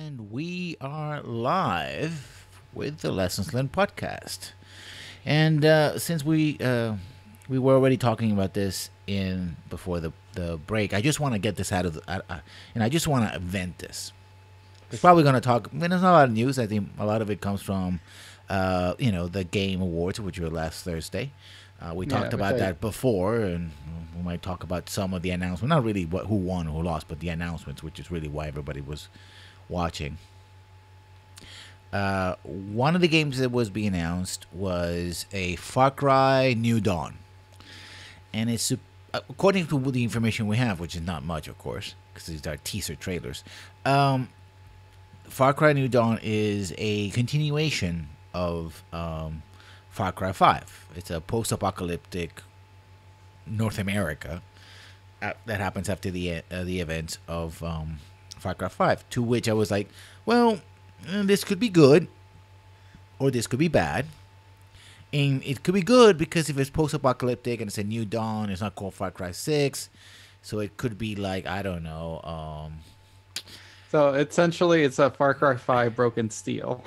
And we are live with the Lessons Learned podcast. And since we were already talking about this in before the break, I just want to get this out of and I just want to vent this. We're probably going to talk. I mean, there's not a lot of news. I think a lot of it comes from, the Game Awards, which were last Thursday. We Yeah, talked which about I that before, and we might talk about some of the announcements. Not really who won or who lost, but the announcements, which is really why everybody was watching. One of the games that was being announced was a Far Cry New Dawn, and it's according to the information we have, which is not much, of course, because these are teaser trailers. Far Cry New Dawn is a continuation of Far Cry 5. It's a post-apocalyptic North America that happens after the events of Far Cry 5. To which I was like, well, this could be good, or this could be bad. And it could be good because if it's post-apocalyptic and it's a new dawn, it's not called Far Cry 6, so it could be like, I don't know. so essentially it's a Far Cry 5 Broken Steel.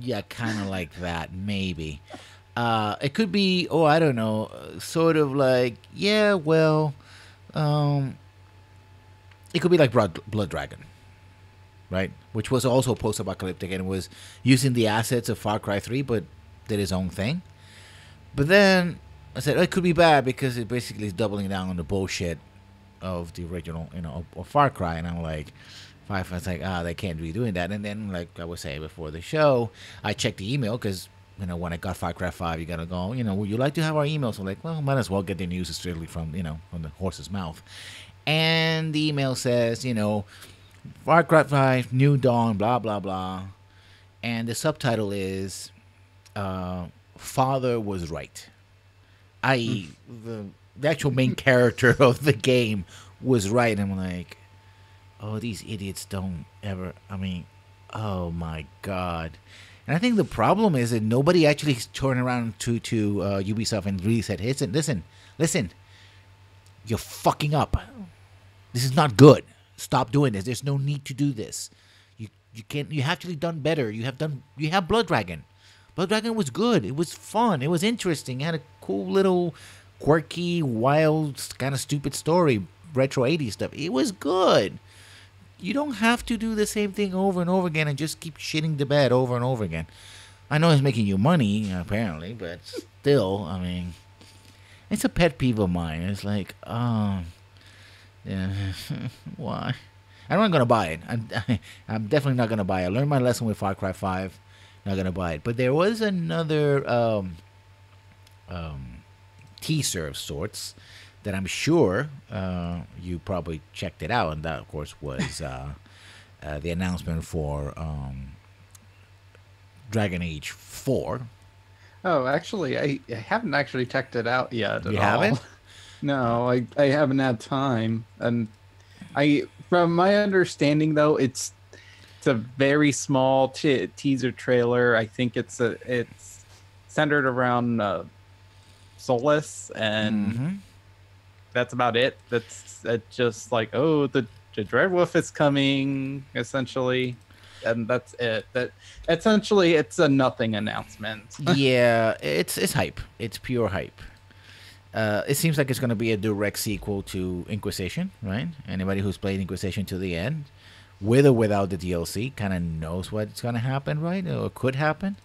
Yeah, kind of like that, maybe. It could be, oh, I don't know, sort of like, yeah, well, um, it could be like Blood Dragon, right? Which was also post-apocalyptic and was using the assets of Far Cry 3, but did his own thing. But then I said, oh, it could be bad because it basically is doubling down on the bullshit of the original, of Far Cry. And I'm like, Five, I was like, they can't be doing that. And then, like I was saying before the show, I checked the email because, when I got Far Cry 5, you got to go, would you like to have our email? So I'm like, well, might as well get the news strictly from, from the horse's mouth. And the email says, Far Cry 5, New Dawn, blah, blah, blah. And the subtitle is, Father Was Right. I.e., the actual main character of the game was right. And I'm like, oh, these idiots don't ever. I mean, oh my god. And I think the problem is that nobody actually turned around to Ubisoft and really said, "Listen, listen, you're fucking up. This is not good. Stop doing this. There's no need to do this. You can't. You have actually done better. You have Blood Dragon. Blood Dragon was good. It was fun. It was interesting. It had a cool little, quirky, wild, kind of stupid story, retro '80s stuff. It was good." You don't have to do the same thing over and over again and just keep shitting the bed over and over again. I know it's making you money, apparently, but still, I mean, it's a pet peeve of mine. It's like, yeah, why? I'm not gonna buy it. I'm definitely not gonna buy it. I learned my lesson with Far Cry 5. Not gonna buy it. But there was another teaser of sorts that I'm sure you probably checked it out, and that, of course, was the announcement for Dragon Age 4. Oh, actually, I haven't actually checked it out yet You at all. haven't? No, I haven't had time. And from my understanding, though, it's a very small teaser trailer. I think it's centered around Solus, and Mm-hmm. that's about it. That's just like, oh, the Dreadwolf is coming, essentially, and that's it. That essentially it's a nothing announcement. Yeah, it's hype. It's pure hype. It seems like it's going to be a direct sequel to Inquisition, right? Anybody who's played Inquisition to the end, with or without the DLC, kind of knows what's going to happen, right? Or could happen.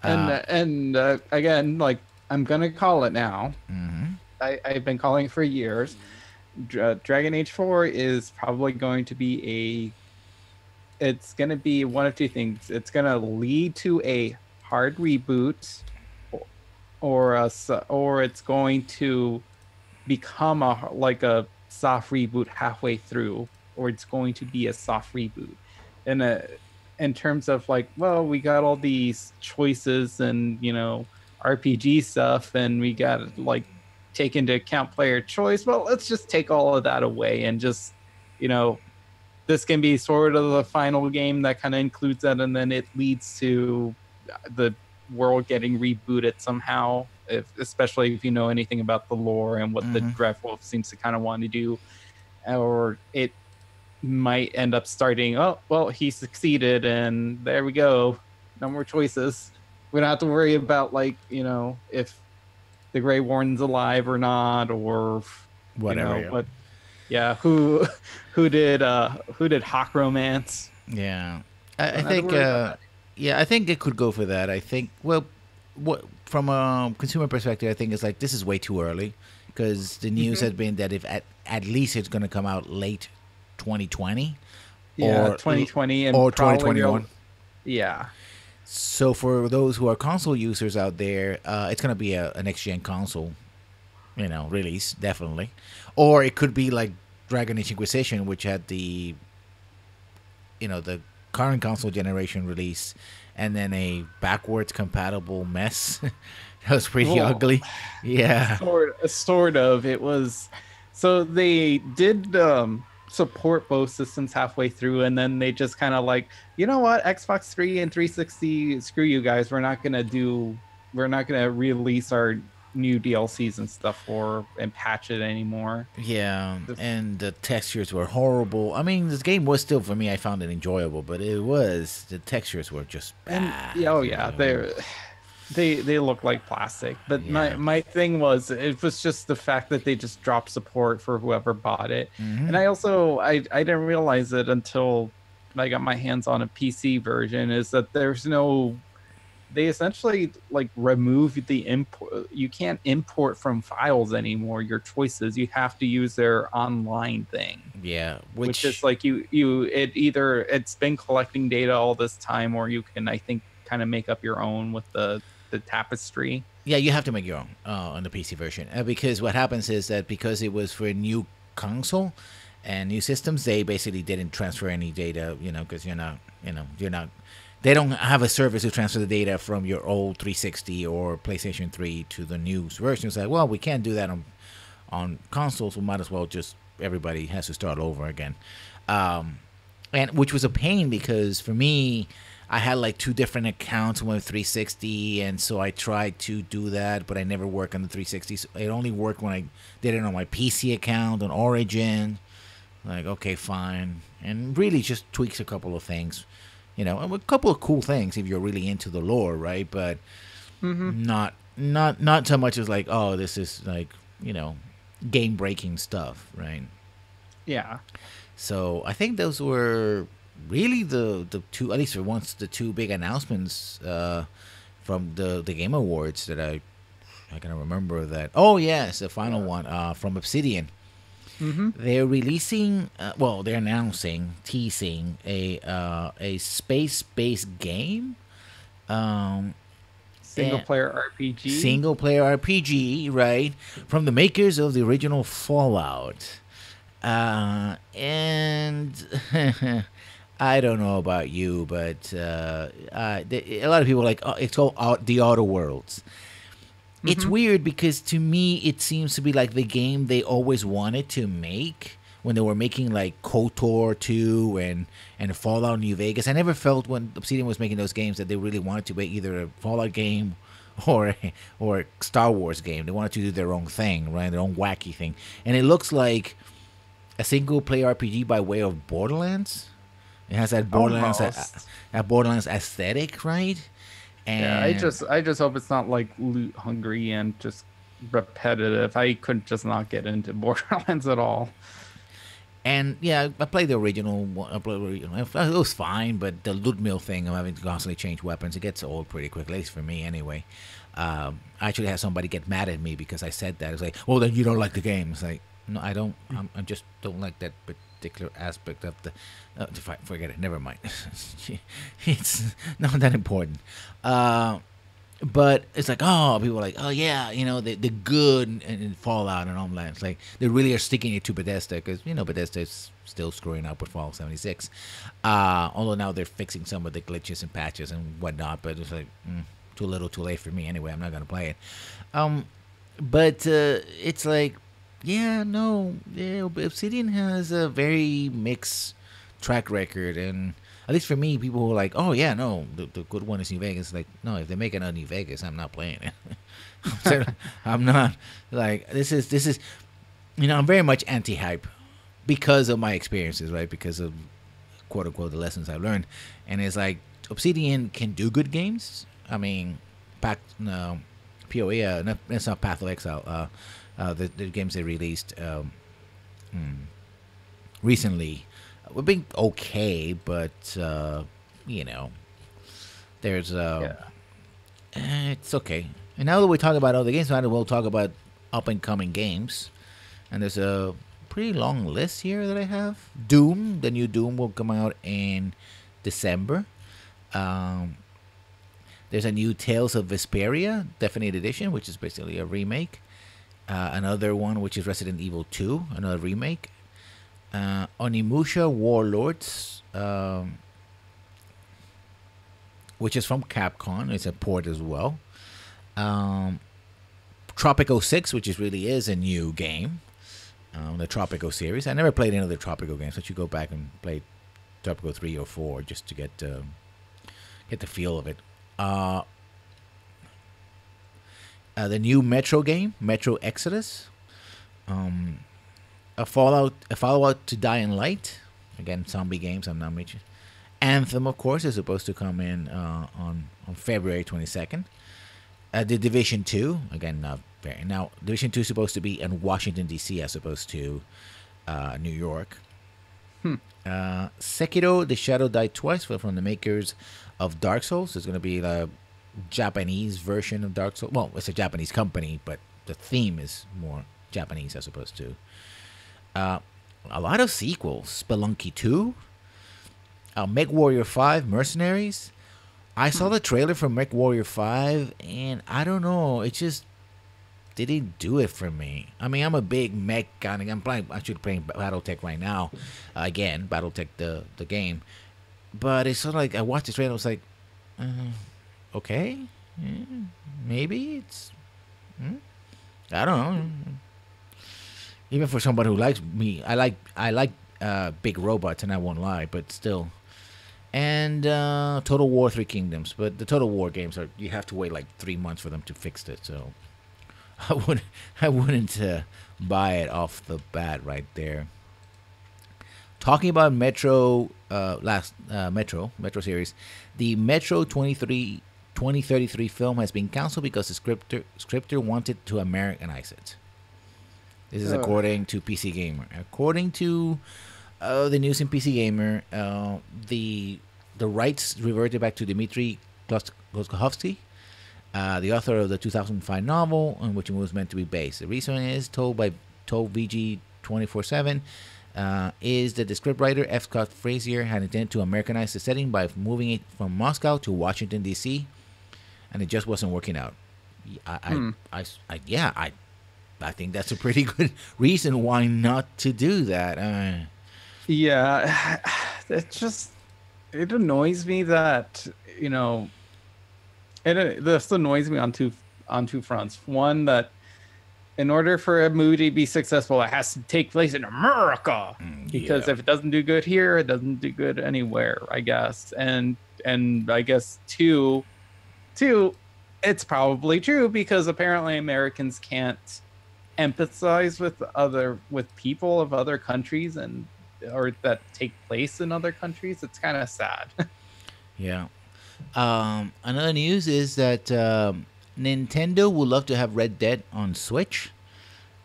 And again, like, I'm gonna call it now. Mm-hmm. I've been calling it for years. Dragon Age 4 is probably going to be it's going to be one of two things. It's going to lead to a hard reboot, or it's going to become a soft reboot halfway through, or it's going to be a soft reboot. And in terms of, like, well, we got all these choices and, RPG stuff, and we got to, like, take into account player choice. Well, let's just take all of that away and just, this can be sort of the final game that kind of includes that, and then it leads to the world getting rebooted somehow, especially if you know anything about the lore and what the Dreadwolf seems to kind of want to do. Or might end up starting. Oh well, he succeeded, and there we go. No more choices. We don't have to worry about like if the Grey Warden's alive or not, or Whatever. Yeah. what. Yeah, who did Hawk Romance? Yeah. I Don't have to think. worry about that. Yeah, I think it could go for that. I think. Well, what from a consumer perspective, I think it's like this is way too early because the news Mhm. has been that if at least it's going to come out late 2020 Yeah, or 2020 and or probably 2021. yeah. So for those who are console users out there, it's gonna be a next gen console, release definitely, or it could be like Dragon Age Inquisition, which had the current console generation release, and then a backwards compatible mess. That was pretty Well, ugly. Yeah, sort of. It was so they did support both systems halfway through, and then they just kind of like, you know what, Xbox 3 and 360, screw you guys. We're not gonna release our new DLCs and stuff for and patch it anymore. yeah, Just- and the textures were horrible. I mean, this game was still for me. I found it enjoyable, but the textures were just And bad. yeah, oh yeah, they look like plastic. But Yeah. my thing was it was just the fact that they just dropped support for whoever bought it. Mhm. And I didn't realize it until I got my hands on a PC version is that there's no they essentially like remove the import. You can't import from files anymore your choices. You have to use their online thing, Yeah, which is like it's been collecting data all this time, or you can, I think, kind of make up your own with the tapestry. Yeah, you have to make your own on the PC version because what happens is that because it was for a new console and new systems, they basically didn't transfer any data, because you're not. They don't have a service to transfer the data from your old 360 or PlayStation 3 to the new version. It's like, well, we can't do that on consoles. We might as well just everybody has to start over again. And which was a pain because for me, I had like two different accounts with 360, and so I tried to do that, but I never worked on the 360. So it only worked when I did it on my PC account on Origin. Like, okay, fine, and really just tweaks a couple of things, a couple of cool things if you're really into the lore, right? But Mm-hmm. not so much as like, oh, this is like game breaking stuff, right? Yeah. So I think those were really the two, at least for once, the two big announcements from the Game Awards that I can remember that. Oh yes, the final one from Obsidian. Mm-hmm. They're releasing, they're announcing, teasing a space-based game. Um, Single player RPG. Single player RPG, right? From the makers of the original Fallout. And I don't know about you, but a lot of people are like, oh, it's called The Outer Worlds. It's weird because to me, it seems to be like the game they always wanted to make when they were making like KOTOR 2 and Fallout New Vegas. I never felt when Obsidian was making those games that they really wanted to make either a Fallout game or a Star Wars game. They wanted to do their own thing, right? Their own wacky thing. And it looks like a single player RPG by way of Borderlands. It has that Borderlands aesthetic, right? And Yeah, I just hope it's not like loot hungry and just repetitive. I could just not get into Borderlands at all. And yeah, I played the original one. It was fine, but the loot mill thing of having to constantly change weapons, it gets old pretty quickly, at least for me anyway. I actually had somebody get mad at me because I said that. It's like, well, then you don't like the game. It's like, no, I don't. I just don't like that particular aspect of the. Forget it. Never mind. It's not that important. But it's like, oh, people are like, oh yeah, the good in Fallout and all that. It's like they really are sticking it to Bethesda because Bethesda is still screwing up with Fallout 76. Although now they're fixing some of the glitches and patches and whatnot, but it's like too little, too late for me anyway. I'm not gonna play it. But it's like, yeah, no, yeah, Obsidian has a very mixed track record, and at least for me, people who are like, oh yeah, no, the good one is New Vegas. Like, no, if they make it on New Vegas, I'm not playing it. I'm not like this is I'm very much anti-hype. because of my experiences, right? Because of quote unquote the lessons I learned, and it's like Obsidian can do good games. I mean, no, PoE, it's not Path of Exile. The games they released recently were being okay, but you know, there's it's okay. And now that we talk about other games, we'll talk about up and coming games. And there's a pretty long list here that I have. Doom, the new Doom will come out in December. There's a new Tales of Vesperia Definite Edition, which is basically a remake. Another one, which is Resident Evil 2, another remake. Onimusha Warlords, which is from Capcom. It's a port as well. Tropico 6, which really is a new game. The Tropico series. I never played any of the Tropico games, but you go back and play Tropico 3 or 4 just to get the feel of it. The new Metro game, Metro Exodus. A follow-up to Dying Light. Again, zombie games. I'm not mentioning. Anthem, of course, is supposed to come in on February 22nd. The Division 2, again, not very. Now, Division 2 is supposed to be in Washington, D.C. as opposed to New York. Sekiro, The Shadow Die Twice, from the makers of Dark Souls. It's going to be the Japanese version of Dark Souls. Well, it's a Japanese company, but the theme is more Japanese as opposed to... a lot of sequels. Spelunky 2. MechWarrior 5, Mercenaries. I saw the trailer for MechWarrior 5, and I don't know. It just didn't do it for me. I mean, I'm a big mech kind of... I'm actually playing Battletech right now. Again, Battletech, the game. But it's sort of like, I watched the trailer, I was like, okay, maybe it's... I don't know. Even for somebody who likes me, I like big robots, and I won't lie, but still. And Total War 3 Kingdoms, but the Total War games you have to wait like 3 months for them to fix it, so I wouldn't buy it off the bat right there. Talking about Metro, Metro series, the Metro 2033 film has been canceled because the scripter wanted to Americanize it. This is according to PC Gamer. According to the news in PC Gamer, the rights reverted back to Dmitry Glazkovsky, the author of the 2005 novel on which it was meant to be based. The reason is told VG 24/7 is that the scriptwriter F. Scott Frazier had intended to Americanize the setting by moving it from Moscow to Washington D.C., and it just wasn't working out. I think that's a pretty good reason why not to do that. Yeah, it annoys me that, this annoys me on two fronts. One, that in order for a movie to be successful, it has to take place in America, because if it doesn't do good here, it doesn't do good anywhere, I guess. And I guess two, it's probably true, because apparently Americans can't empathize with people of other countries or that take place in other countries. It's kind of sad. Yeah. Another news is that Nintendo would love to have Red Dead on Switch.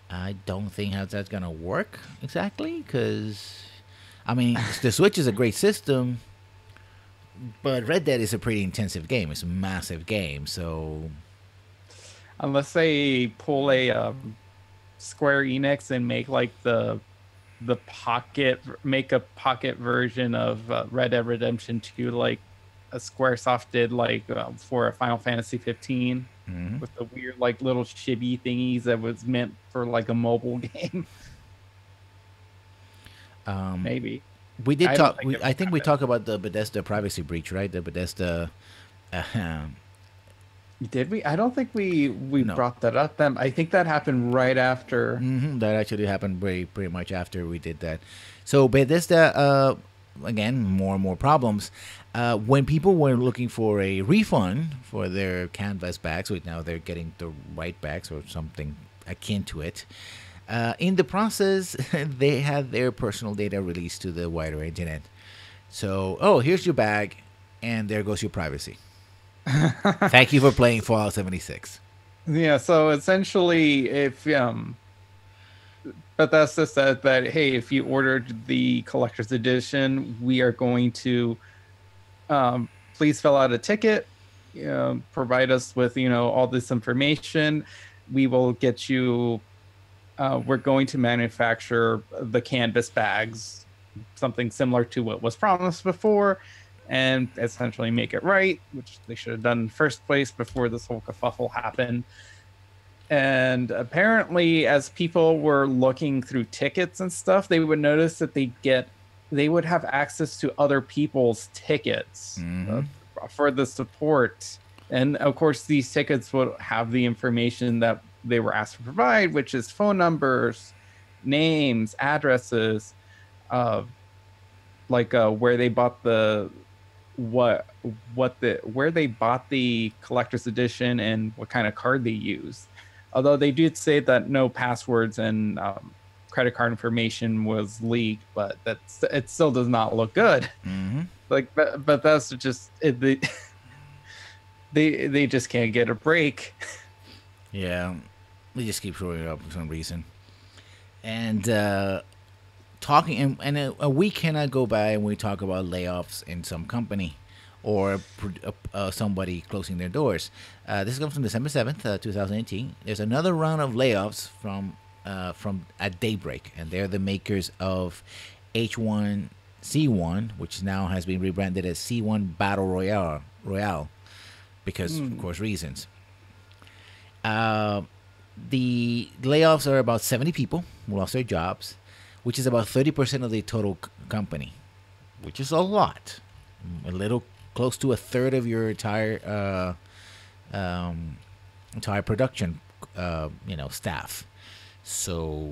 I don't think how that's gonna work exactly, because I mean the Switch is a great system, but Red Dead is a pretty intensive game. It's a massive game, so unless they pull a Square Enix and make like the pocket version of Red Dead Redemption 2, like a Squaresoft did for a Final Fantasy 15, with the weird like little chibi thingies that was meant for like a mobile game. Maybe we did talk. I think we talked about the Bethesda privacy breach, right? The Bethesda. Did we? I don't think we brought that up. I think that happened right after. That actually happened pretty much after we did that. So Bethesda, again, more and more problems. When people were looking for a refund for their Canvas bags, which now they're getting the right bags or something akin to it, In the process, they had their personal data released to the wider internet. So, oh, here's your bag, and there goes your privacy. Thank you for playing Fallout 76. Yeah, so essentially, if Bethesda said that, hey, if you ordered the collector's edition, we are going to please fill out a ticket, provide us with all this information. We will get you. We're going to manufacture the canvas bags, something similar to what was promised before, and essentially make it right, which they should have done in the first place before this whole kerfuffle happened. And apparently, as people were looking through tickets and stuff, they would notice that they would have access to other people's tickets for the support. And of course, these tickets would have the information that they were asked to provide, which is phone numbers, names, addresses, where they bought where they bought the collector's edition and what kind of card they used. Although they did say that no passwords and credit card information was leaked, but it still does not look good. But that's just they just can't get a break. Yeah, they just keep throwing it up for some reason. And talking, and a week cannot go by and we talk about layoffs in some company or somebody closing their doors. This comes from December 7th, 2018. There's another round of layoffs from at Daybreak, and they're the makers of H1Z1, which now has been rebranded as C1 Battle Royale because, of course, reasons. The layoffs are about 70 people who lost their jobs, which is about 30% of the total company, which is a lot. A little close to a third of your entire production, staff. So,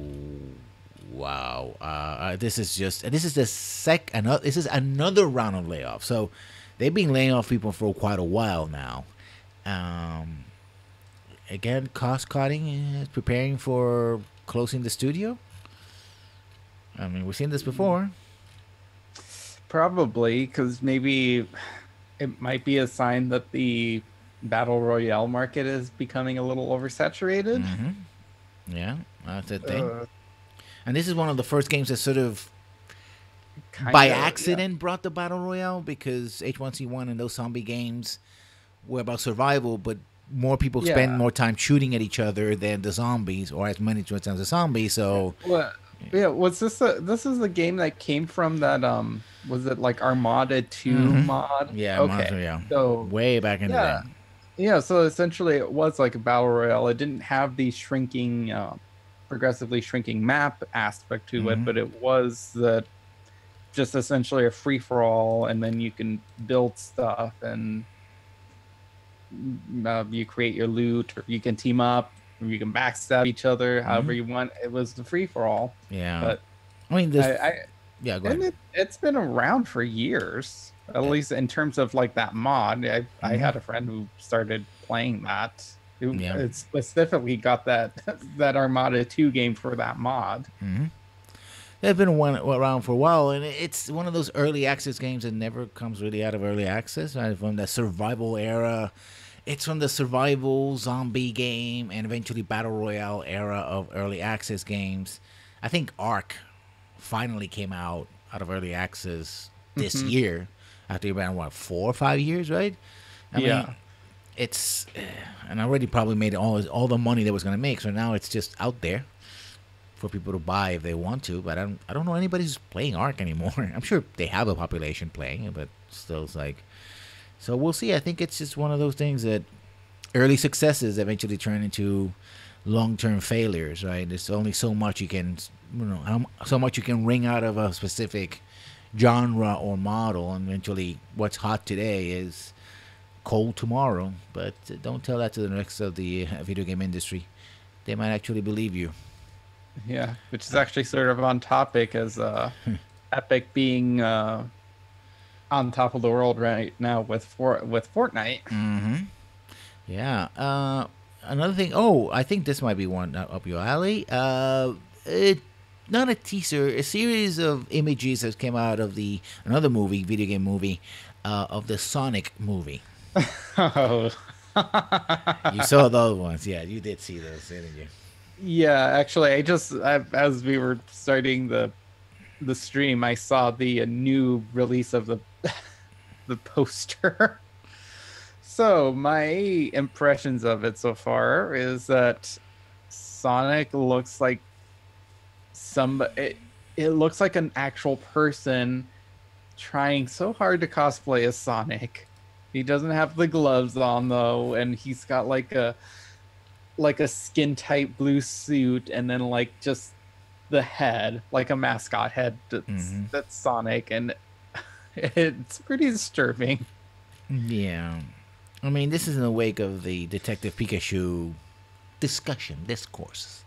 wow. This is another round of layoffs. So, they've been laying off people for quite a while now. Again, cost cutting is preparing for closing the studio. I mean, we've seen this before. Probably, because maybe it might be a sign that the Battle Royale market is becoming a little oversaturated. Yeah, that's a thing. And this is one of the first games that sort of by accident brought the Battle Royale, because H1Z1 and those zombie games were about survival, but more people spend more time shooting at each other than the zombies, or as many times as the zombies. So, was this this is the game that came from that? Was it like Armada 2 mod? Yeah, okay. So way back in the day. Yeah, so essentially it was like a battle royale. It didn't have the shrinking, progressively shrinking map aspect to it, but it was just essentially a free for all, and then you can build stuff and you create your loot, or you can team up, or you can backstab each other however you want. It was the free for all. Yeah, but I mean, go ahead. It's been around for years, at least in terms of like that mod. I had a friend who started playing that. It specifically got that Armada 2 game for that mod. They've been around for a while, and it's one of those early access games that never comes really out of early access, right? From the survival era. It's from the survival zombie game and eventually battle royale era of early access games. I think Ark finally came out of early access this year after around 4 or 5 years, right? I mean, it's and already probably made all the money that was going to make. So now it's just out there for people to buy if they want to. But I don't know anybody who's playing Ark anymore. I'm sure they have a population playing it, but still, it's like. So we'll see. I think it's just one of those things that early successes eventually turn into long-term failures, right? There's only so much you can, so much you can wring out of a specific genre or model, and eventually what's hot today is cold tomorrow. But don't tell that to the rest of the video game industry. They might actually believe you. Yeah, which is actually sort of on topic, as Epic being on top of the world right now with Fortnite. Yeah. another thing. Oh, I think this might be one up your alley. Not a teaser, a series of images that came out of the another movie, video game movie, of the Sonic movie. Oh. You saw those ones, yeah? You did see those, didn't you? Yeah, actually, as we were starting the stream, I saw the new release of the the poster. So my impressions of it so far is that Sonic looks like it looks like an actual person trying so hard to cosplay as Sonic. He doesn't have the gloves on though, and he's got like a skin tight blue suit, and then like just the head, like a mascot head that's Sonic, and it's pretty disturbing. Yeah. I mean, this is in the wake of the Detective Pikachu discourse.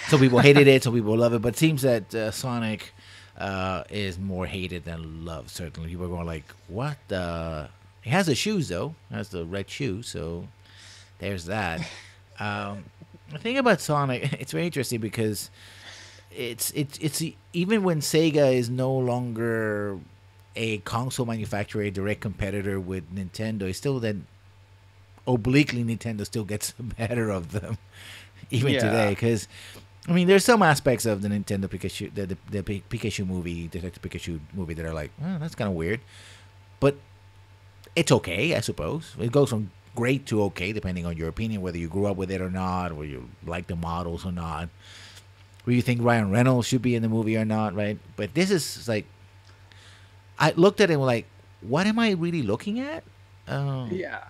Some people hated it, some people love it, but it seems that Sonic is more hated than loved. Certainly, people are going like, "What?" He has the shoes though, has the red shoes, so there's that. The thing about Sonic, it's very interesting because it's even when Sega is no longer a console manufacturer, a direct competitor with Nintendo, it's still then obliquely Nintendo still gets the better of them even today. Because I mean, there's some aspects of the Nintendo Pikachu, the Pikachu movie, Detective Pikachu movie, that are like, oh, that's kind of weird, but it's okay, I suppose. It goes from great to okay, depending on your opinion, whether you grew up with it or not, or you like the models or not, or you think Ryan Reynolds should be in the movie or not, right? But this is like, I looked at it and like, what am I really looking at? Yeah.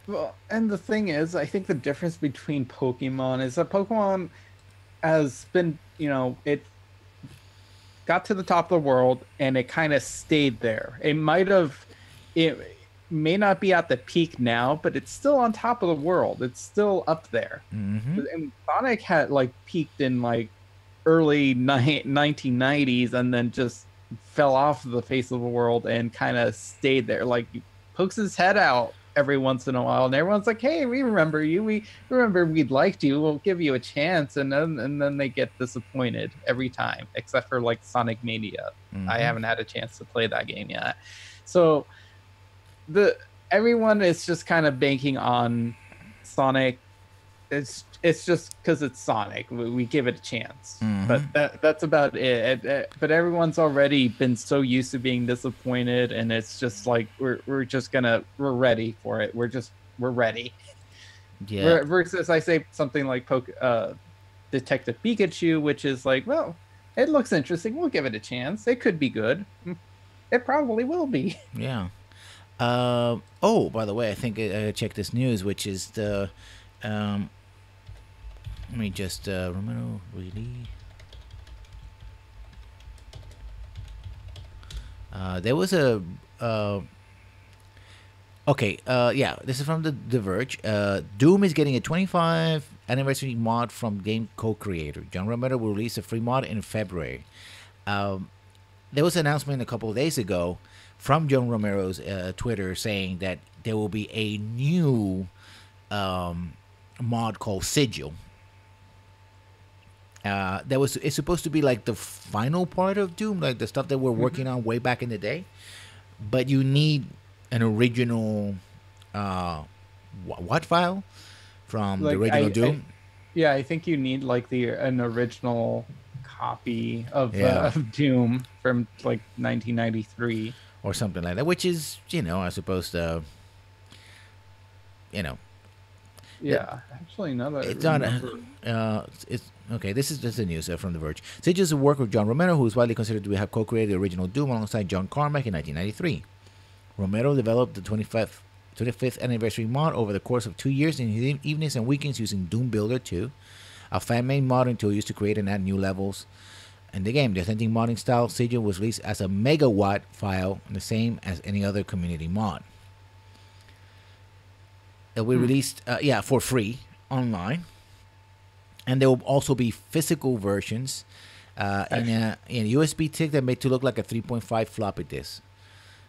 Well, and the thing is, I think the difference between Pokemon is that Pokemon has been, it got to the top of the world and it kind of stayed there. It may not be at the peak now, but it's still on top of the world. It's still up there. And Sonic had like peaked in like early 1990s and then just fell off the face of the world and kind of stayed there. Like, he pokes his head out every once in a while and everyone's like, hey, we remember you, we remember we'd liked you, we'll give you a chance, and then they get disappointed every time, except for like Sonic Mania. I haven't had a chance to play that game yet, so everyone is just kind of banking on Sonic. It's just because it's Sonic, we give it a chance. But that's about it. But everyone's already been so used to being disappointed, and it's just like we're ready for it. We're ready. Yeah. Versus I say something like Detective Pikachu, which is like, well, it looks interesting, we'll give it a chance, it could be good, it probably will be. Yeah. Oh, by the way, I think I checked this news, which is the let me just Romero really. There was a yeah, this is from the Verge. Doom is getting a 25th anniversary mod from game co-creator John Romero. Will release a free mod in February. There was an announcement a couple of days ago from John Romero's Twitter saying that there will be a new mod called Sigil. It's supposed to be like the final part of Doom, like the stuff that we're working on way back in the day. But you need an original what file from the original Doom? I think you need like an original copy of Doom from like 1993 or something like that, which is, I suppose Yeah, actually, no, that it's not. It's okay. This is just the news from The Verge. Sigil is a work of John Romero, who is widely considered to have co-created the original Doom alongside John Carmack in 1993. Romero developed the 25th anniversary mod over the course of 2 years in his evenings and weekends using Doom Builder 2, a fan-made modding tool used to create and add new levels in the game. The authentic modding style Sigil was released as a megawatt file, the same as any other community mod. It will be released, for free online, and there will also be physical versions in a USB stick that made to look like a 3.5 floppy disk.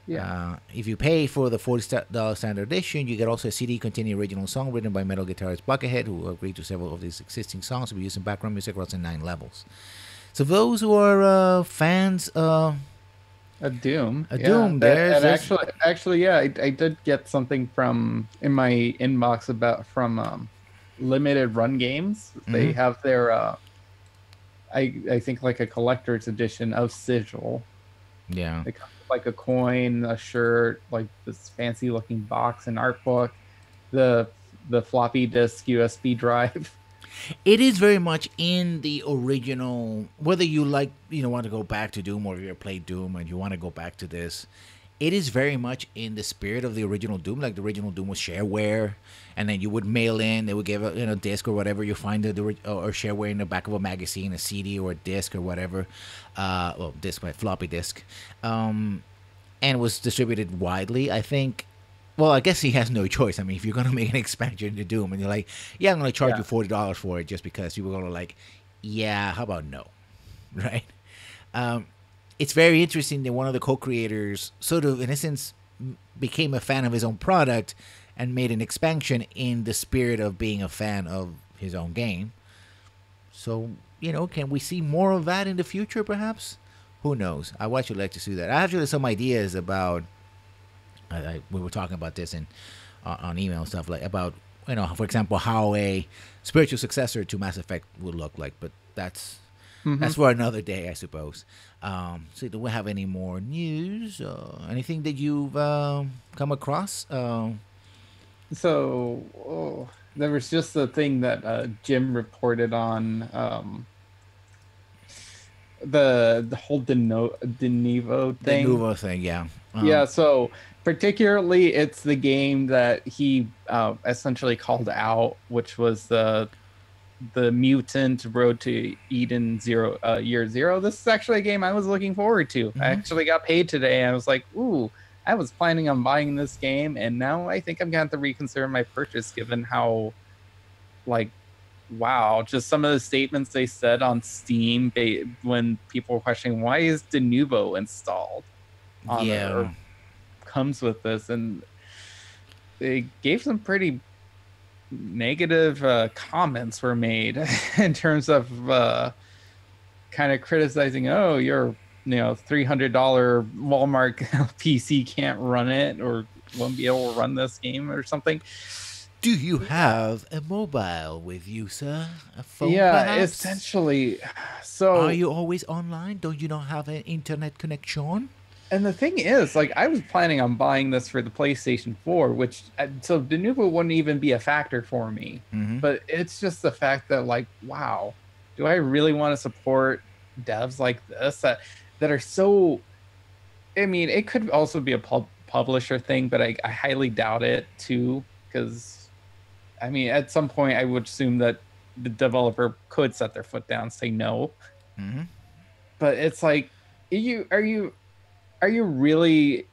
Yeah. If you pay for the $40 standard edition, you get also a CD containing original song written by metal guitarist Buckethead, who agreed to several of these existing songs to be used in background music across the 9 levels. So those who are fans A Doom. of Yeah. Doom, And actually, yeah, I did get something from in my inbox from Limited Run Games. They have their I think like a collector's edition of Sigil. yeah. It comes with like a coin, a shirt, like this fancy looking box, and art book, the floppy disk USB drive. It is very much in the original. Whether you want to go back to Doom, or if you played Doom and you want to go back to this, it is very much in the spirit of the original Doom. Like the original Doom was shareware, and then you would mail in. They would give a disc or whatever. You find or shareware in the back of a magazine, a CD or a disc or whatever. Disc, right, floppy disk, and it was distributed widely. I think. Well, I guess he has no choice. I mean, if you're gonna make an expansion to Doom, and you're like, yeah, I'm gonna charge you $40 for it, just because people are gonna like, yeah, how about no, right? It's very interesting that one of the co-creators sort of, in a sense, became a fan of his own product and made an expansion in the spirit of being a fan of his own game. So, can we see more of that in the future, perhaps? Who knows? I would actually like to see that. I have some ideas about. We were talking about this on email and stuff, like about, for example, how a spiritual successor to Mass Effect would look like. But that's for another day, I suppose. So do we have any more news? Anything that you've come across? So there was just the thing that Jim reported on the whole Denuvo thing. Denuvo thing, yeah. Yeah, so particularly it's the game that he essentially called out, which was the Mutant Road to Eden Year Zero. This is actually a game I was looking forward to. I actually got paid today, and I was like, ooh, I was planning on buying this game, and now I think I'm going to have to reconsider my purchase, given how, wow, just some of the statements they said on Steam when people were questioning, why is Denuvo installed on it, or comes with this, and they gave some pretty negative comments were made in terms of kind of criticizing, oh, your $300 Walmart PC can't run it, or won't be able to run this game or something. Do you have a mobile with you, sir? A phone, yeah, perhaps? Essentially. So are you always online? Don't you not have an internet connection? And the thing is, I was planning on buying this for the PlayStation 4, which, so Denuvo wouldn't even be a factor for me. But it's just the fact that, wow, do I really want to support devs like this that are so, I mean, it could also be a publisher thing, but I highly doubt it too, because, I mean, at some point I would assume that the developer could set their foot down and say no. But it's like, are you really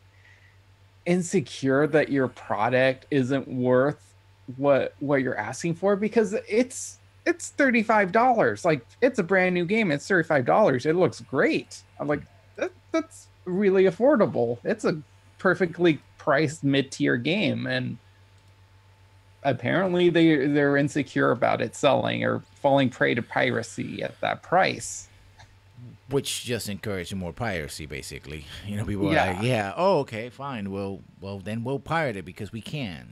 insecure that your product isn't worth what you're asking for? Because it's $35. It's a brand new game. It's $35. It looks great. I'm like, that's really affordable. It's a perfectly priced mid-tier game, and apparently they're insecure about it selling or falling prey to piracy at that price. Which just encouraged more piracy, basically. People are like, yeah, oh, okay, fine. Well, then we'll pirate it because we can,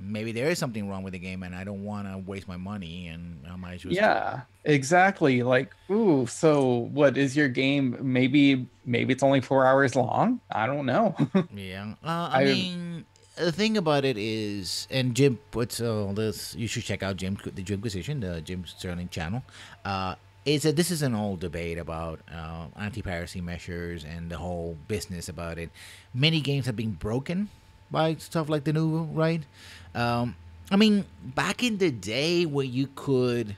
Maybe there is something wrong with the game, and I don't want to waste my money, and I might just... Yeah, exactly. Ooh, so what is your game? Maybe it's only 4 hours long? I don't know. Yeah. I mean, the thing about it is, and Jim puts all this, you should check out the Jimquisition, the Jim Sterling channel. Is that this is an old debate about anti-piracy measures and the whole business about it. Many games have been broken by stuff like Denuvo, right? I mean, back in the day where you could,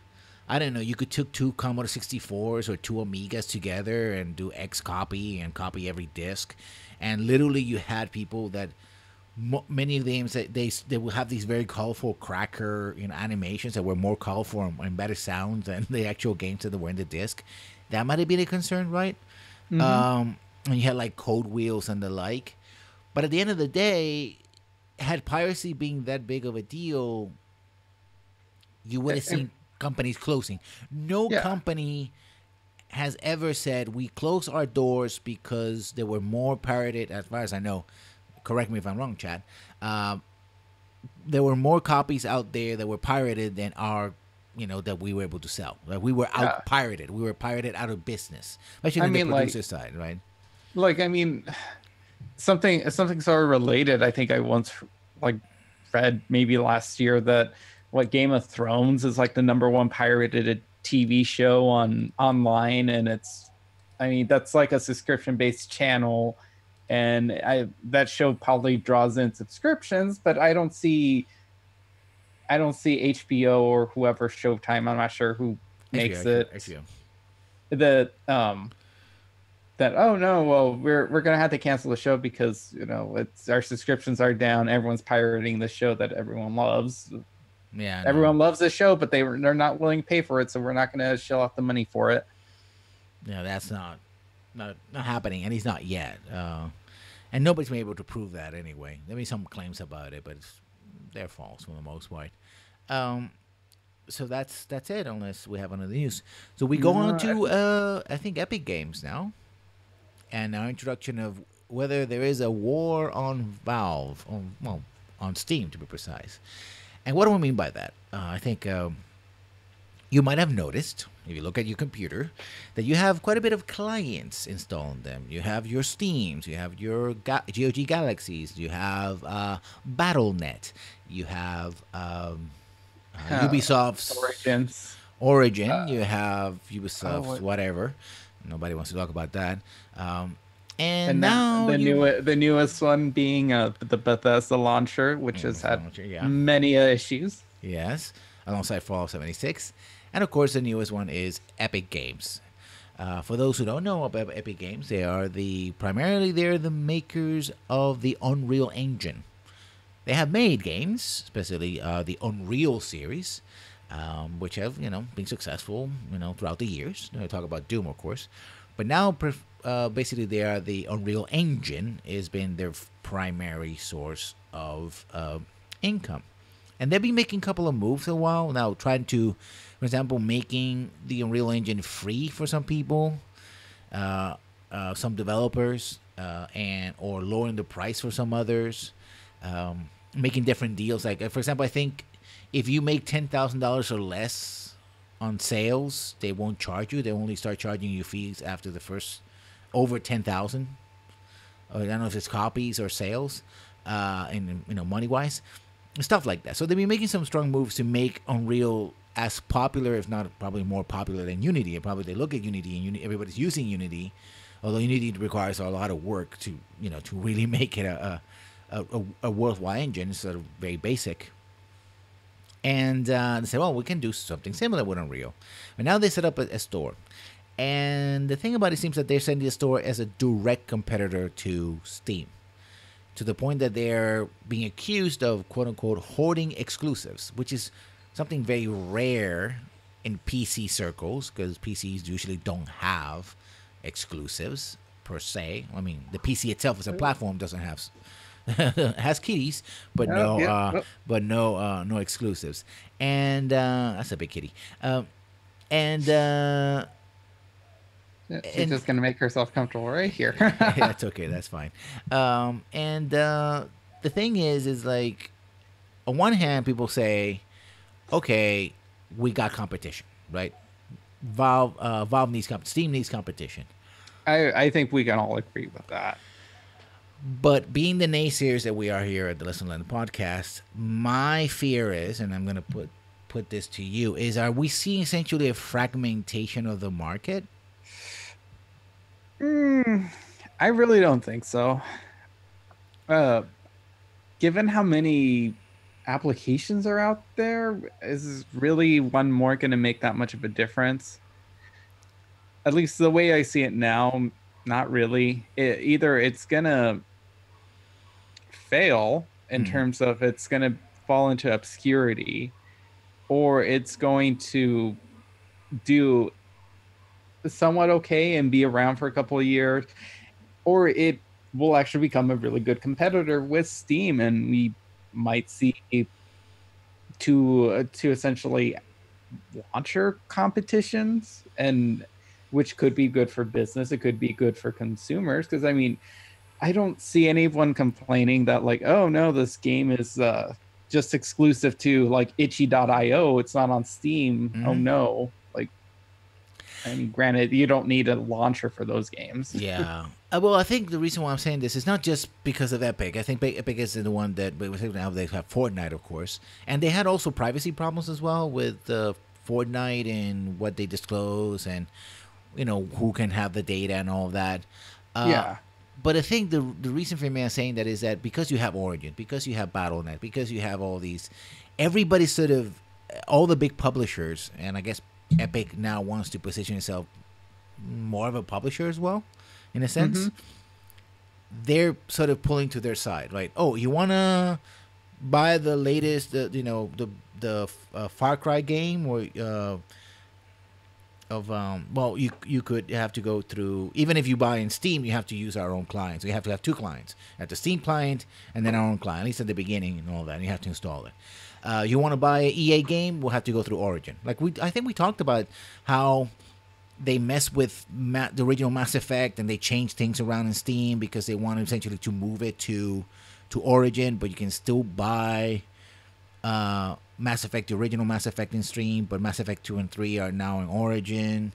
I don't know, you could take two Commodore 64s or two Amigas together and do X copy and copy every disc, and literally you had people that many of the games that they will have these very colorful cracker animations that were more colorful and better sounds than the actual games that were in the disc. That might have been a concern, right? And you had Code Wheels and the like. But at the end of the day, had piracy being that big of a deal, you would have seen companies closing. No Yeah. company has ever said we close our doors because there were more pirated, as far as I know. Correct me if I'm wrong, Chad. There were more copies out there that were pirated than our, that we were able to sell. Like we were Yeah. out pirated. We were pirated out of business, especially I on the mean, producer side, right? I mean, something sort of related. I think I once like read maybe last year that what Game of Thrones is like the number one pirated TV show on online, and I mean, that's like a subscription based channel, and that show probably draws in subscriptions, but I don't see HBO or whoever Showtime. I'm not sure who HBO, makes HBO, it. HBO. That that oh no, well we're gonna have to cancel the show because it's our subscriptions are down. Everyone's pirating the show that everyone loves. Yeah, no. Everyone loves the show, but they're not willing to pay for it, so we're not gonna shell out the money for it. Yeah, that's not happening, and he's not yet. And nobody's been able to prove that anyway. There may be some claims about it, but they're false for the most part. Um, so that's it, unless we have another news. So we go on No, to I think Epic Games now, and our introduction of whether there is a war on Valve, on Steam to be precise. And what do I mean by that? I think you might have noticed, if you look at your computer, that you have quite a bit of clients installed on them. You have your Steams, you have your GOG Galaxies, you have BattleNet, you have Ubisoft's Origin, you have Ubisoft's whatever. Nobody wants to talk about that. And now the newest one being the Bethesda launcher, which has had many issues. Yes, alongside Fallout 76. And of course, the newest one is Epic Games. For those who don't know about Epic Games, they're the makers of the Unreal Engine. They have made games, especially the Unreal series, which have been successful throughout the years. I talk about Doom, of course, but now basically they are the Unreal Engine has been their primary source of income. And they've been making a couple of moves a while now, trying to, for example, making the Unreal Engine free for some people, some developers, or lowering the price for some others, making different deals. Like, for example, I think if you make $10,000 or less on sales, they won't charge you. They only start charging you fees after the first over 10,000. I don't know if it's copies or sales, and money wise. Stuff like that. So they've been making some strong moves to make Unreal as popular, if not probably more popular than Unity. And probably they look at Unity and everybody's using Unity, although Unity requires a lot of work to really make it a worthwhile engine. It's sort of very basic. And they said, well, we can do something similar with Unreal. And now they set up a store. And the thing about it seems that they're setting the store as a direct competitor to Steam, to the point that they're being accused of quote-unquote hoarding exclusives, which is something very rare in PC circles, because PCs usually don't have exclusives per se. I mean, the PC itself as a platform doesn't have has kitties, but no exclusives. And that's a big kitty. She's just gonna make herself comfortable right here. That's okay. That's fine. The thing is like, on one hand, people say, okay, we got competition, right? Valve needs Steam needs competition. I think we can all agree with that. But being the naysayers that we are here at the Lesson Learned podcast, my fear is, and I'm going to put this to you, is are we seeing essentially a fragmentation of the market? I really don't think so. Given how many applications are out there, is really one more going to make that much of a difference? At least the way I see it now, not really. Either it's going to fail in terms of it's going to fall into obscurity, or it's going to do somewhat okay and be around for a couple of years, or it will actually become a really good competitor with Steam, and we might see to essentially launcher competitions, and which could be good for business. It could be good for consumers because I mean, I don't see anyone complaining that like, oh no, this game is just exclusive to like itchy.io. It's not on Steam. Oh Hmm. no. Like, I mean, granted, you don't need a launcher for those games. Yeah. Well, I think the reason why I'm saying this is not just because of Epic. I think Epic is the one that, but now they have Fortnite, of course, and they had also privacy problems as well with Fortnite and what they disclose, and who can have the data and all of that. Uh, Yeah. but I think the reason for me saying that is that because you have Origin, because you have BattleNet, because you have all these, everybody sort of, all the big publishers, and I guess Epic now wants to position itself more of a publisher as well, in a Mm-hmm. sense. They're sort of pulling to their side, right? Oh, you wanna buy the latest, the Far Cry game, or of well, you could have to go through, even if you buy in Steam, you have to use our own client. So you have to have two clients, at the Steam client and then our own client, at least at the beginning and all that. And you have to install it. You want to buy an EA game, we'll have to go through Origin. Like I think we talked about how they mess with the original Mass Effect and they change things around in Steam because they want essentially to move it to Origin, but you can still buy Mass Effect, the original Mass Effect in Steam, but Mass Effect 2 and 3 are now in Origin.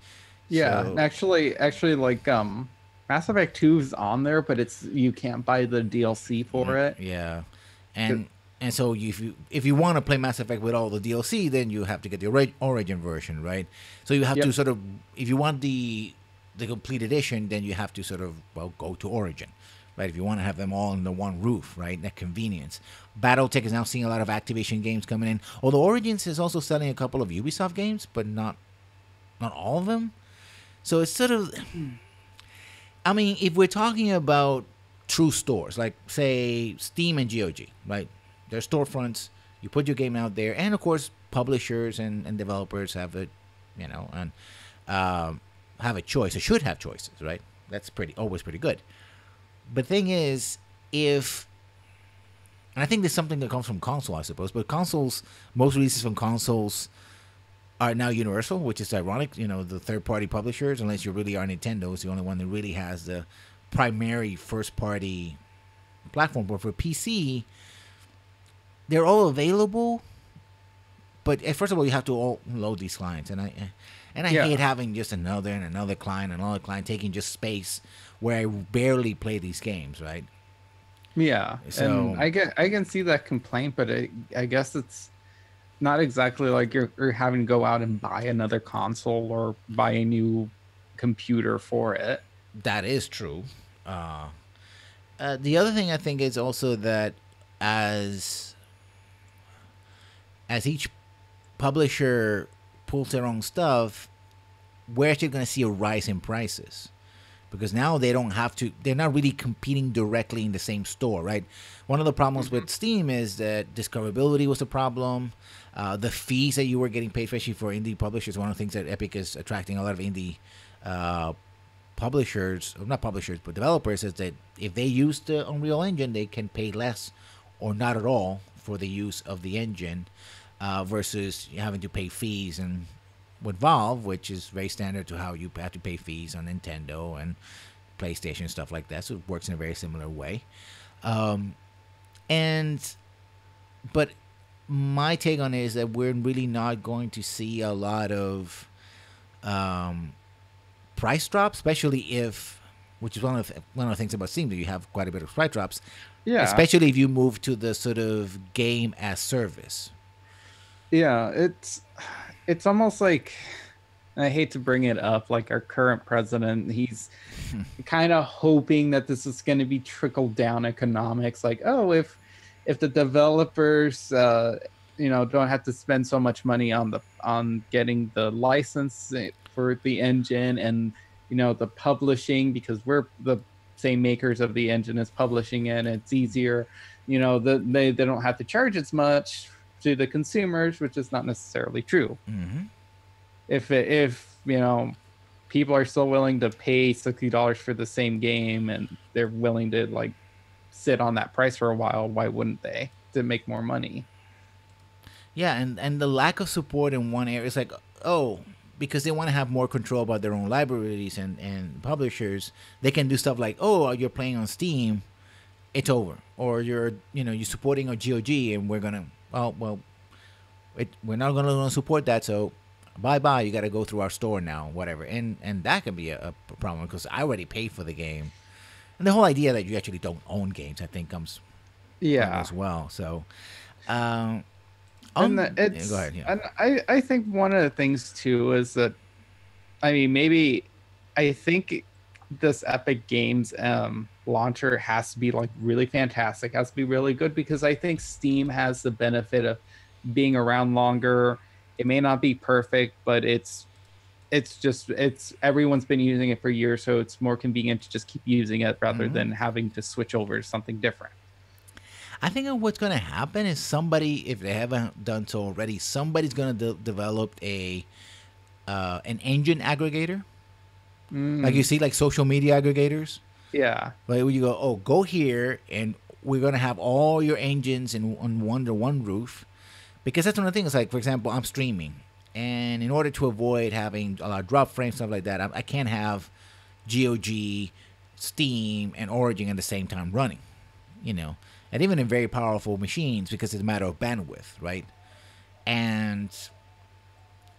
Yeah. So Actually, like Mass Effect 2 is on there, but it's you can't buy the DLC for it. yeah, and so if you want to play Mass Effect with all the DLC, then you have to get the Origin version, right? So you have to Yep. sort of, if you want the complete edition, then you have to sort of, well, go to Origin, right? If you want to have them all under one roof, right? That convenience. BattleTech is now seeing a lot of Activision games coming in, although Origins is also selling a couple of Ubisoft games, but not all of them. So it's sort of, I mean, if we're talking about true stores, like say Steam and GOG, right? They're storefronts. You put your game out there, and of course, publishers and developers have a, and have a choice. Or should have choices, right? That's always pretty good. But thing is, if, and I think there's something that comes from console, I suppose. But consoles, most releases from consoles are now universal, which is ironic. The third-party publishers, unless you really are Nintendo, is the only one that really has the primary first-party platform. But for PC, they're all available. But first of all, you have to all load these clients, and I hate Yeah. having just another and another client and another client taking just space where I barely play these games, right? Yeah. And So I can see that complaint, but I guess it's not exactly like you're having to go out and buy another console or buy a new computer for it. that is true. Uh, the other thing I think is also that as each publisher pulls their own stuff, we're actually going to see a rise in prices because now they don't have to. They're not really competing directly in the same store, right? One of the problems Hmm. with Steam is that discoverability was a problem. The fees that you were getting paid, especially for indie publishers, one of the things that Epic is attracting a lot of indie uh, publishers, or not publishers, but developers, is that if they use the Unreal Engine, they can pay less or not at all for the use of the engine, versus having to pay fees. And with Valve, which is very standard to how you have to pay fees on Nintendo and PlayStation, stuff like that, so it works in a very similar way. Um, and but my take on it is that we're really not going to see a lot of um, price drops, especially if, which is one of the things about Steam, that you have quite a bit of price drops, Yeah. especially if you move to the sort of game as service. Yeah. It's almost like, I hate to bring it up, like our current president, he's kind of hoping that this is going to be trickle down economics. Like, oh, if the developers, don't have to spend so much money on getting the license for the engine, and the publishing, because we're the same makers of the engine as publishing it, and it's easier. They don't have to charge as much to the consumers, which is not necessarily true. Mm-hmm. If people are still willing to pay $60 for the same game, and they're willing to like sit on that price for a while. Why wouldn't they? To make more money. Yeah, and the lack of support in one area is like, oh, because they want to have more control about their own libraries and publishers, they can do stuff like, oh, you're playing on Steam, it's over, or you're supporting a GOG, and we're gonna, oh well, we're not gonna support that, so bye bye, you got to go through our store now, whatever, and that can be a problem because I already paid for the game, and the whole idea that you actually don't own games, I think, comes from Yeah. as well. So, um, And yeah, go ahead, yeah. and I think one of the things too is that, I mean, maybe I think this Epic Games launcher has to be like really fantastic, has to be really good, because I think Steam has the benefit of being around longer. It may not be perfect, but it's everyone's been using it for years, so it's more convenient to just keep using it rather than having to switch over to something different. I think what's going to happen is somebody, if they haven't done so already, somebody's going to develop an engine aggregator, like you see, like social media aggregators. Yeah. Like where you go, oh, go here, and we're going to have all your engines on under one roof, because that's one of the things. Like, for example, I'm streaming, and in order to avoid having a lot of drop frames, stuff like that, I can't have GOG, Steam, and Origin at the same time running. And even in very powerful machines, because it's a matter of bandwidth, right? And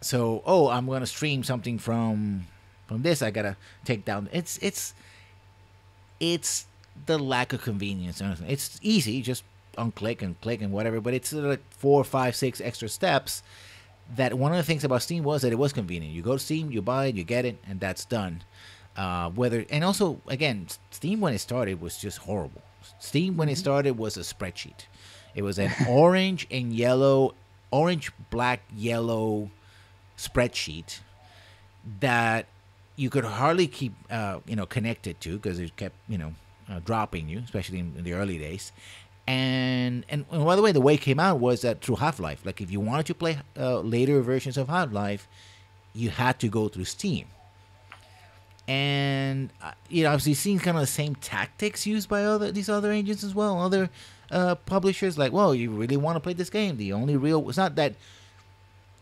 so, oh, I'm gonna stream something from this. I gotta take down. It's the lack of convenience. It's easy, just unclick and click and whatever. But it's like 4, 5, 6 extra steps. That one of the things about Steam was that it was convenient. You go to Steam, you buy it, you get it, and that's done. And also, again, Steam when it started was just horrible. Steam when it started was a spreadsheet. It was an orange, black, yellow spreadsheet that you could hardly keep connected to, because it kept dropping you, especially in the early days. And by the way, the way it came out was that through Half-Life. Like, if you wanted to play later versions of Half-Life, you had to go through Steam. And obviously seeing kind of the same tactics used by these other agents as well, other publishers. Like, well, you really want to play this game, the only real, it's not that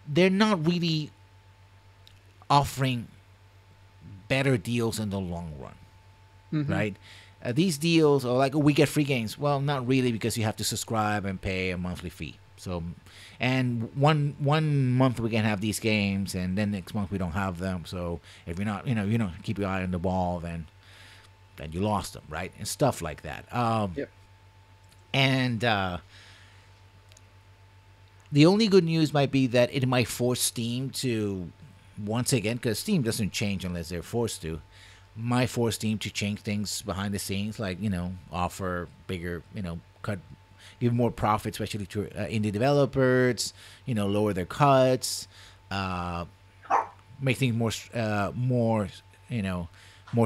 they're not really offering better deals in the long run, right? These deals are like, oh, we get free games. Well, not really, because you have to subscribe and pay a monthly fee. So, and one month we can have these games, and then next month we don't have them. So if you're not, keep your eye on the ball, then you lost them, right? And stuff like that. Yep. And the only good news might be that it might force Steam to, once again, because Steam doesn't change unless they're forced to, might force Steam to change things behind the scenes, like offer bigger, cut. Give more profit, especially to indie developers. Lower their cuts, make things more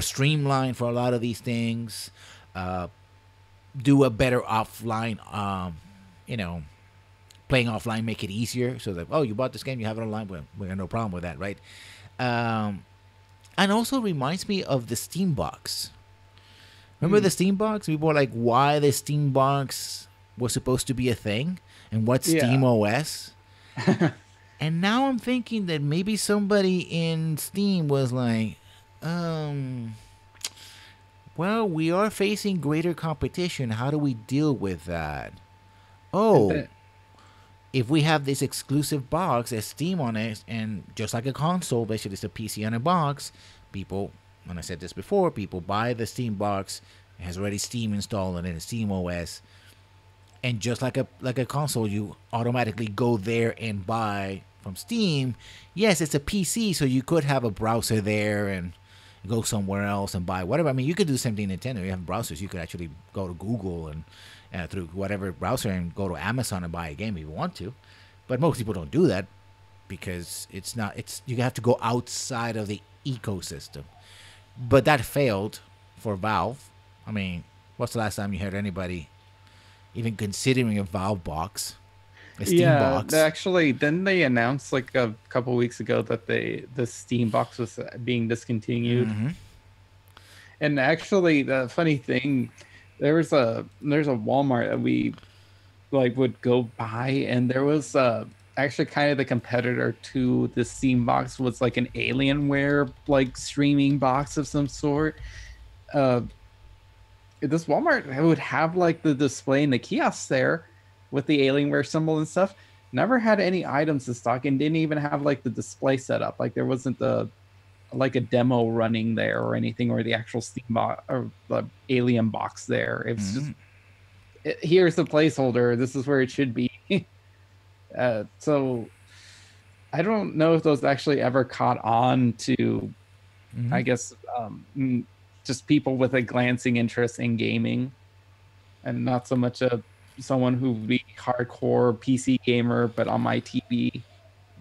streamlined for a lot of these things. Do a better offline, playing offline, make it easier, so that, oh, you bought this game, you have it online, we have no problem with that, right? And also reminds me of the Steam Box. Remember the Steam Box? People were like, why the Steam Box was supposed to be a thing, and what's Steam OS? And now I'm thinking that maybe somebody in Steam was like, well, we are facing greater competition. How do we deal with that? Oh, if we have this exclusive box as Steam on it, and just like a console, basically it's a PC on a box, people, when I said this before, people buy the Steam box, it has already Steam installed and it's Steam OS. And just like a console, you automatically go there and buy from Steam. Yes, it's a PC, so you could have a browser there and go somewhere else and buy whatever. I mean, you could do the same thing in Nintendo. You have browsers. You could actually go to Google and through whatever browser and go to Amazon and buy a game if you want to. But most people don't do that because you have to go outside of the ecosystem. But that failed for Valve. I mean, what's the last time you heard anybody even considering a Valve box? a Steam Yeah, box. actually, didn't they announce like a couple weeks ago that the Steam box was being discontinued? Hmm. And actually, the funny thing, there's a Walmart that we like would go by, and there was actually kind of the competitor to the Steam box was like an Alienware like streaming box of some sort. Uh, this Walmart would have like the display in the kiosks there with the Alienware symbol and stuff. Never had any items in stock and didn't even have like the display set up. Like there wasn't the like a demo running there or anything, or the actual Steam box or the Alien box there. It was just here's the placeholder. This is where it should be. So I don't know if those actually ever caught on to, I guess, just people with a glancing interest in gaming, and not so much a someone who would be hardcore PC gamer, but on my TV.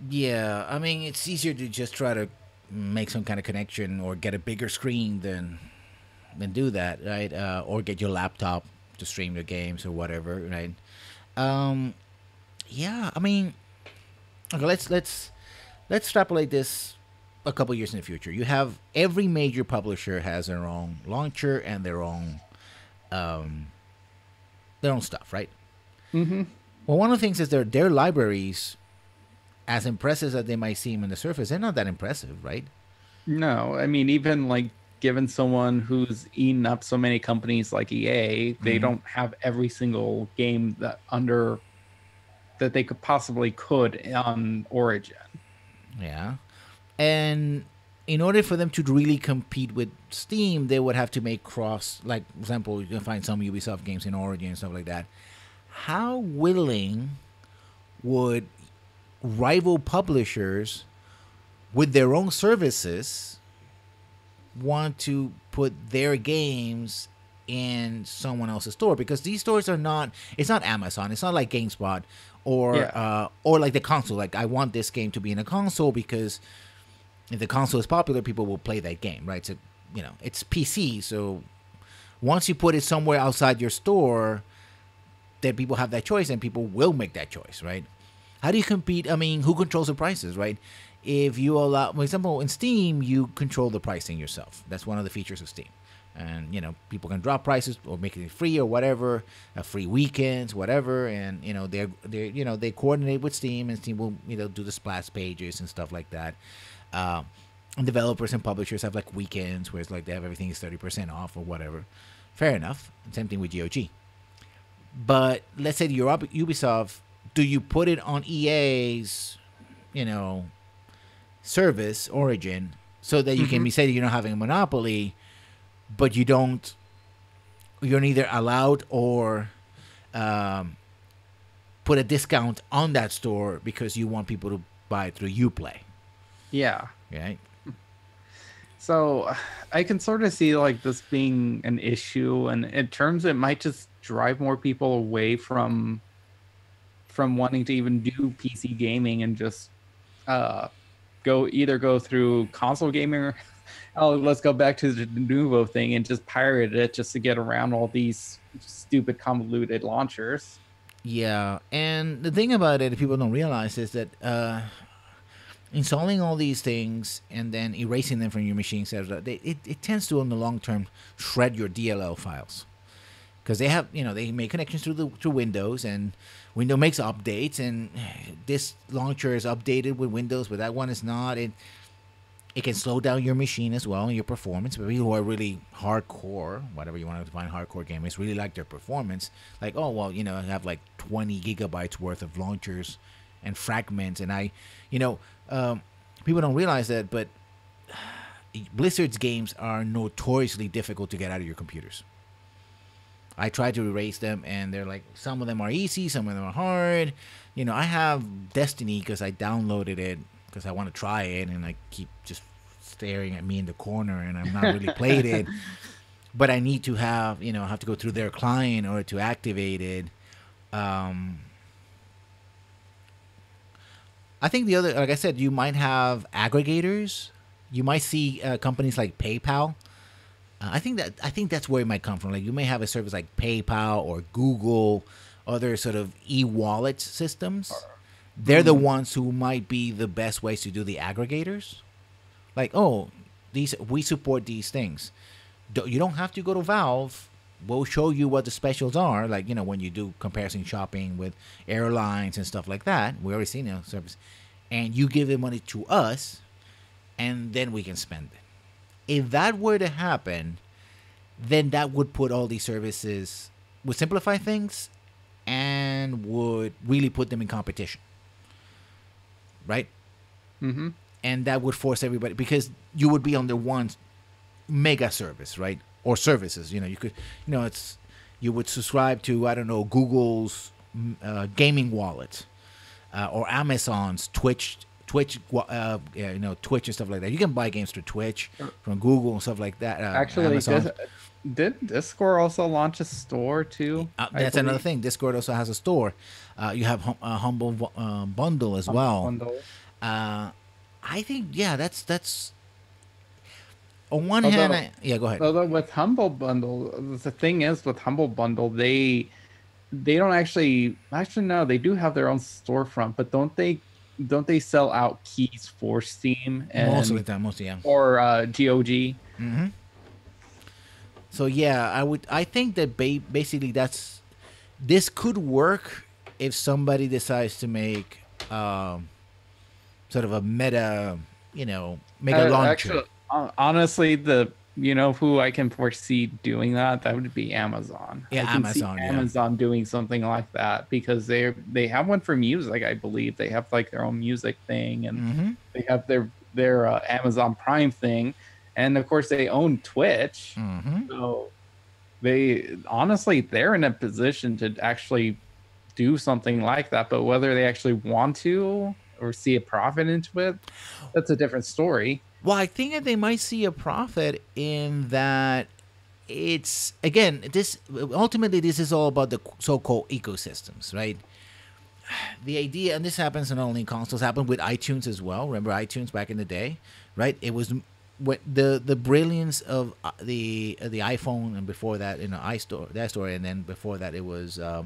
Yeah, I mean, it's easier to just try to make some kind of connection or get a bigger screen than do that, right? Or get your laptop to stream your games or whatever, right? Um, yeah, I mean, okay, let's extrapolate this a couple years in the future. You have every major publisher has their own launcher and um, their own stuff, right? Mm-hmm. Well, one of the things is their libraries, as impressive as they might seem on the surface, they're not that impressive, right? No, I mean, even like given someone who's eaten up so many companies like EA, they don't have every single game that under that they could on Origin. Yeah. And in order for them to really compete with Steam, they would have to make cross, like, for example, you can find some Ubisoft games in Origin and stuff like that. How willing would rival publishers with their own services want to put their games in someone else's store? Because these stores are not, it's not Amazon, it's not like GameSpot or like the console. Like, I want this game to be in a console because if the console is popular, people will play that game, right? So, you know, it's PC, so once you put it somewhere outside your store, then people have that choice and people will make that choice, right? How do you compete? I mean, who controls the prices, right? If you allow, for example, in Steam, you control the pricing yourself. That's one of the features of Steam. And, you know, people can drop prices or make it free or whatever, free weekends, whatever. And, you know, they coordinate with Steam, and Steam will, you know, do the splash pages and stuff like that. And developers and publishers have like weekends where it's like they have everything is 30% off or whatever. Fair enough. Same thing with GOG. But let's say you're Ubisoft, do you put it on EA's, you know, service Origin so that you can be said you're not having a monopoly, but you're neither allowed or put a discount on that store because you want people to buy it through Uplay. Yeah. Right? So I can sort of see like this being an issue, and in terms it might just drive more people away from wanting to even do PC gaming and just go through console gaming or let's go back to the Nuvo thing and just pirate it just to get around all these stupid convoluted launchers. Yeah, and the thing about it that people don't realize is that installing all these things and then erasing them from your machine, it tends to, in the long term, shred your DLL files. Because they have, you know, they make connections through Windows, and Windows makes updates, and this launcher is updated with Windows, but that one is not. It can slow down your machine as well and your performance. But people who are really hardcore, whatever you want to define hardcore gamers, really like their performance. Like, oh, well, you know, I have like 20 gigabytes worth of launchers and fragments, and people don't realize that, but Blizzard's games are notoriously difficult to get out of your computers. I tried to erase them, and they're like, some of them are easy, some of them are hard. You know, I have Destiny because I downloaded it because I want to try it, and I keep just staring at me in the corner, and I'm not really played it. But I need to have, you know, I have to go through their client in order to activate it. I think the other, like I said, you might have aggregators. You might see companies like PayPal. I think that's where it might come from. Like, you may have a service like PayPal or Google other sort of e-wallet systems, they're the ones who might be the best ways to do the aggregators. Like, oh, these we support these things. You don't have to go to Valve. We'll show you what the specials are. Like, when you do comparison shopping with airlines and stuff like that. We already seen the service, and you give the money to us, and then we can spend it. If that were to happen, then that would put all these services, would simplify things, and would really put them in competition, right? Mm-hmm. And that would force everybody, because you would be under one mega service, right? Or services. You could, you would subscribe to, I don't know, Google's gaming wallet, or Amazon's Twitch, Twitch and stuff like that. You can buy games through Twitch from Google and stuff like that. Actually, did Discord also launch a store too? That's another thing. Discord also has a store. You have a Humble Bundle as well. Bundle. I think, yeah, that's on one hand. Go ahead. Although with Humble Bundle, the thing is with Humble Bundle, they don't actually no, they do have their own storefront, but don't they sell out keys for Steam and most of the time, yeah, or GOG? Mm-hmm. So yeah, I think that basically this could work if somebody decides to make sort of a meta, mega launcher. Actually, honestly, who I can foresee doing that would be Amazon. Yeah, I can Amazon. see Amazon doing something like that, because they have one for music. I believe they have like their own music thing, and they have their Amazon Prime thing, and of course they own Twitch. So they're in a position to actually do something like that. But whether they actually want to or see a profit into it, that's a different story. Well, I think that they might see a profit in that. It's, again, this is all about the so-called ecosystems, right? The idea, and this happens not only in consoles, happened with iTunes as well. Remember iTunes back in the day, right? It was what the brilliance of the iPhone, and before that, iStore, and then before that it was the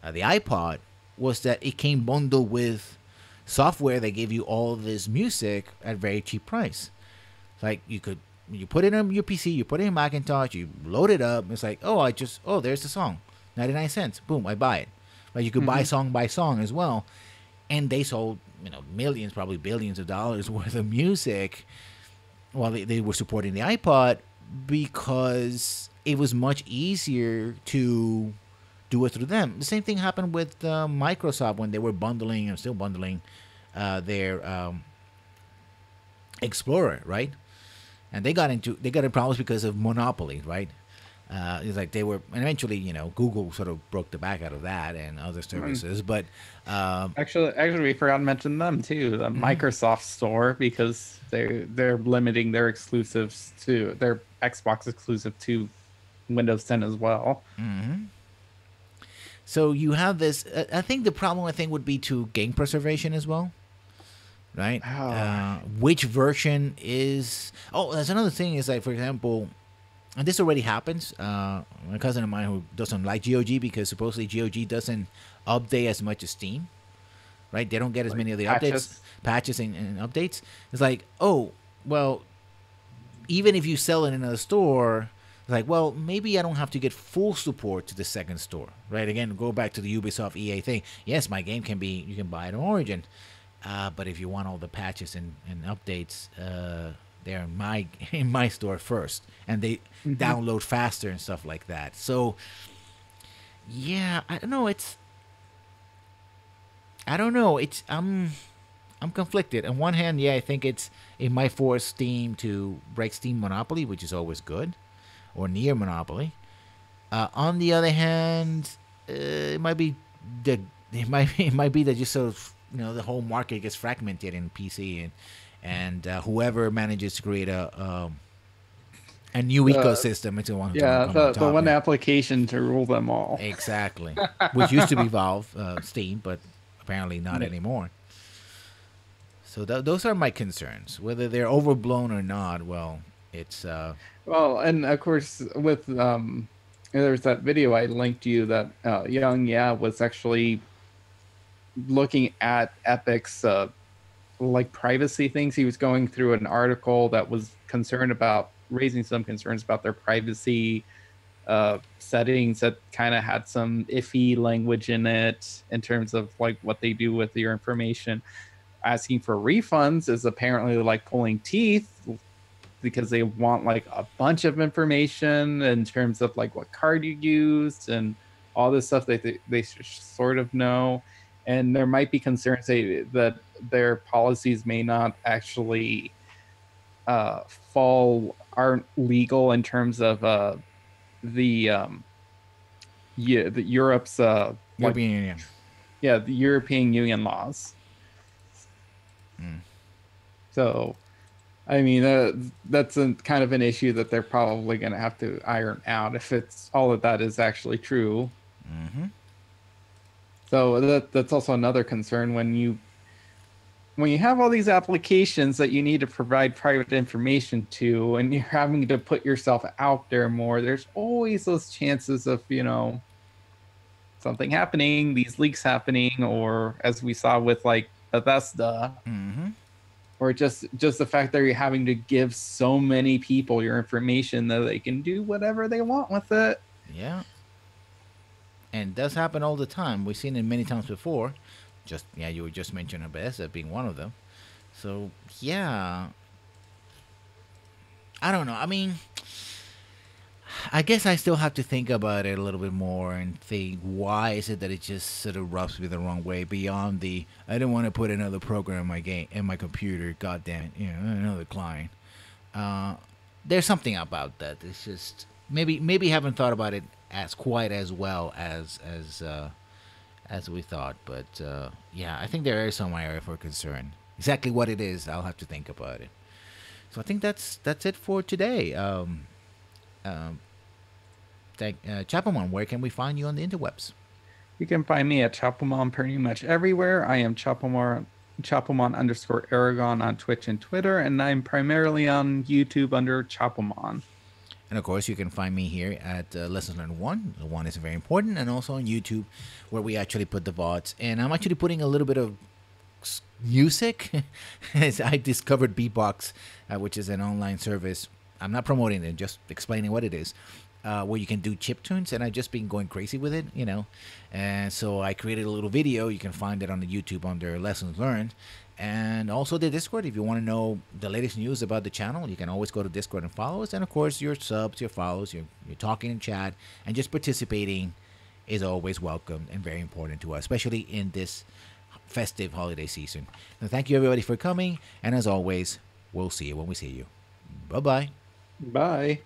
iPod, was that it came bundled with software that gave you all this music at very cheap price. Like, you put it on your PC, you put it in Macintosh, you load it up. It's like, there's the song, 99 cents, boom, I buy it. Like, you could buy song by song as well, and they sold millions, probably billions of dollars worth of music while they were supporting the iPod, because it was much easier to do it through them. The same thing happened with Microsoft when they were bundling, and still bundling, their Explorer, right? And they got in problems because of monopoly, right? It's like and eventually, Google sort of broke the back out of that and other services. But actually, we forgot to mention them too, the Microsoft Store, because they're limiting their exclusives to their Xbox exclusive to Windows 10 as well. So you have this. I think the problem would be to game preservation as well, right? Which version is? Oh, that's another thing. Is like, for example, and this already happens. My cousin of mine who doesn't like GOG because supposedly GOG doesn't update as much as Steam, right? They don't get as many of the patches and updates. It's like, oh, well, even if you sell it in another store, it's like, well, maybe I don't have to get full support to the second store, right? Again, go back to the Ubisoft EA thing. Yes, my game you can buy it on Origin, but if you want all the patches and updates, they're in my store first, and they download faster and stuff like that. So, yeah, I don't know. I'm conflicted. On one hand, yeah, I think it might force Steam to break Steam monopoly, which is always good, or near monopoly. On the other hand, it might be that just sort of the whole market gets fragmented in PC, and whoever manages to create a new ecosystem, it's the one. The one application to rule them all. Exactly, which used to be Valve, Steam, but apparently not anymore. So those are my concerns. Whether they're overblown or not, well, it's well, and of course with There's that video I linked to you that Young Yeah was actually looking at Epic's like privacy things. He was going through an article that was concerned about raising some concerns about their privacy settings that kind of had some iffy language in it in terms of like what they do with your information. Asking for refunds is apparently like pulling teeth because they want like a bunch of information in terms of like what card you used and all this stuff they sort of know. And there might be concerns that their policies may not actually aren't legal in terms of the the Europe's like European Union. yeah, the European Union laws. So I mean, that's a kind of an issue that they're probably going to have to iron out if it's all of that is actually true. So that's also another concern when you have all these applications that you need to provide private information to, and you're having to put yourself out there more. There's always those chances of something happening, these leaks happening, or as we saw with like Bethesda. Or just the fact that you're having to give so many people your information that they can do whatever they want with it. Yeah. And it does happen all the time. We've seen it many times before. Just you were just mentioning Bethesda being one of them. So yeah, I don't know. I mean, I guess I still have to think about it a little bit more and think why is it that it just sort of rubs me the wrong way beyond the I don't want to put another program in my game in my computer. God damn it, another client. There's something about that. It's just maybe haven't thought about it as quite as well as we thought. But yeah, I think there is some area for concern. Exactly what it is, I'll have to think about it. So I think that's it for today. Chapelmon, where can we find you on the interwebs? You can find me at Chapelmon pretty much everywhere. I am Chapelmon underscore Aragon on Twitch and Twitter, and I'm primarily on YouTube under Chapelmon. And of course, you can find me here at Lessons Learned 1. 1 is very important, and also on YouTube, where we actually put the VODs. And I'm actually putting a little bit of music. As I discovered Beatbox, which is an online service. I'm not promoting it, just explaining what it is. Where you can do chip tunes, and I've just been going crazy with it, And so I created a little video. You can find it on the YouTube under Lessons Learned. And also the Discord. If you want to know the latest news about the channel, you can always go to Discord and follow us. And of course, your subs, your follows, your talking in chat, and just participating is always welcome and very important to us, especially in this festive holiday season. And thank you, everybody, for coming. And as always, we'll see you when we see you. Bye-bye. Bye.